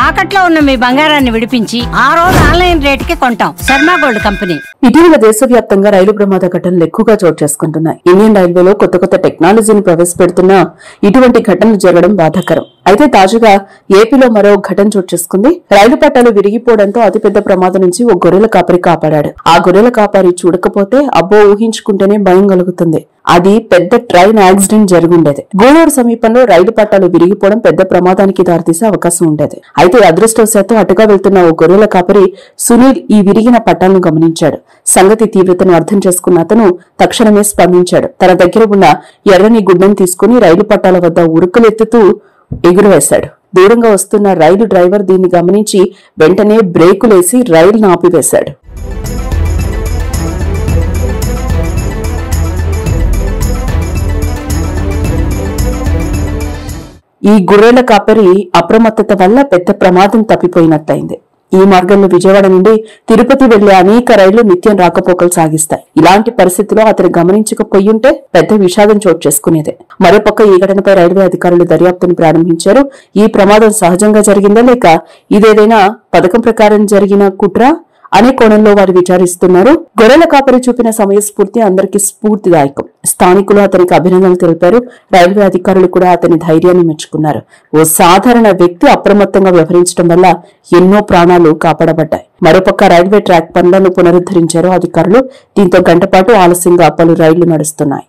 తాకట్లో ఉన్న మీ బంగారాన్ని విడిపించి ఆ రోజు ఆన్లైన్ రేటుకి కొంటాం. Sharma gold company. ఇటీవల దేశవ్యాప్తంగా రైలు ప్రమాద ఘటనలు ఎక్కువగా చోటు చేసుకుంటున్నాయి. ఇండియన్ రైల్వేలో కొత్త టెక్నాలజీని ప్రవేశపెడుతున్నా ఇటువంటి ఘటనలు జరగడం బాధాకరం. అయితే తాజాగా ఏపీలో మరో ఘటన చోటు చేసుకుంది. రైలు పట్టాలు విరిగిపోవడంతో అతిపెద్ద ప్రమాదం నుంచి ఓ గొర్రెల కాపరి కాపాడాడు. ఆ గొర్రెల కాపరి చూడకపోతే అబ్బో ఊహించుకుంటేనే భయం కలుగుతుంది. అది పెద్ద ట్రైన్ యాక్సిడెంట్ జరిగుండేది. గూడూరు సమీపంలో రైలు పట్టాలు విరిగిపోవడం పెద్ద ప్రమాదానికి దారితీసే అవకాశం ఉండేది. అయితే అదృష్టవశాత్తు అటుగా వెళ్తున్న ఓ గొర్రెల కాపరి సునీల్ ఈ విరిగిన పట్టాలను గమనించాడు. సంగతి తీవ్రతను అర్థం చేసుకున్న అతను తక్షణమే స్పందించాడు. తన దగ్గర ఉన్న ఎర్రని గుడ్డను తీసుకుని రైలు పట్టాల వద్ద ఉరుకులెత్తుతూ ఎగురవేశాడు. దూరంగా వస్తున్న రైలు డ్రైవర్ దీన్ని గమనించి వెంటనే బ్రేకులేసి రైలును ఆపివేశాడు. ఈ గొర్రెల కాపరి అప్రమత్తత వల్ల పెద్ద ప్రమాదం తప్పిపోయినట్టయింది. ఈ మార్గంలో విజయవాడ నుండి తిరుపతి వెళ్లే అనేక రైళ్లు నిత్యం రాకపోకలు సాగిస్తాయి. ఇలాంటి పరిస్థితిలో అతను గమనించకపోయింటే పెద్ద విషాదం చోటు చేసుకునేదే. మరోపక్క ఈ ఘటనపై రైల్వే అధికారులు దర్యాప్తును ప్రారంభించారు. ఈ ప్రమాదం సహజంగా జరిగిందా లేక ఇదేదైనా పథకం ప్రకారం జరిగిన కుట్ర అనే కోణంలో వారు విచారిస్తున్నారు. గొర్రెల కాపరి చూపిన సమయస్ఫూర్తి అందరికీ స్ఫూర్తిదాయకం. స్థానికులు అతనికి అభినందనలు తెలిపారు. రైల్వే అధికారులు కూడా అతని ధైర్యాన్ని మెచ్చుకున్నారు. ఓ సాధారణ వ్యక్తి అప్రమత్తంగా వ్యవహరించడం వల్ల ఎన్నో ప్రాణాలు కాపాడబడ్డాయి. మరోపక్క రైల్వే ట్రాక్ పనులను పునరుద్ధరించారు అధికారులు. దీంతో గంటపాటు ఆలస్యంగా పలు రైళ్లు నడుస్తున్నాయి.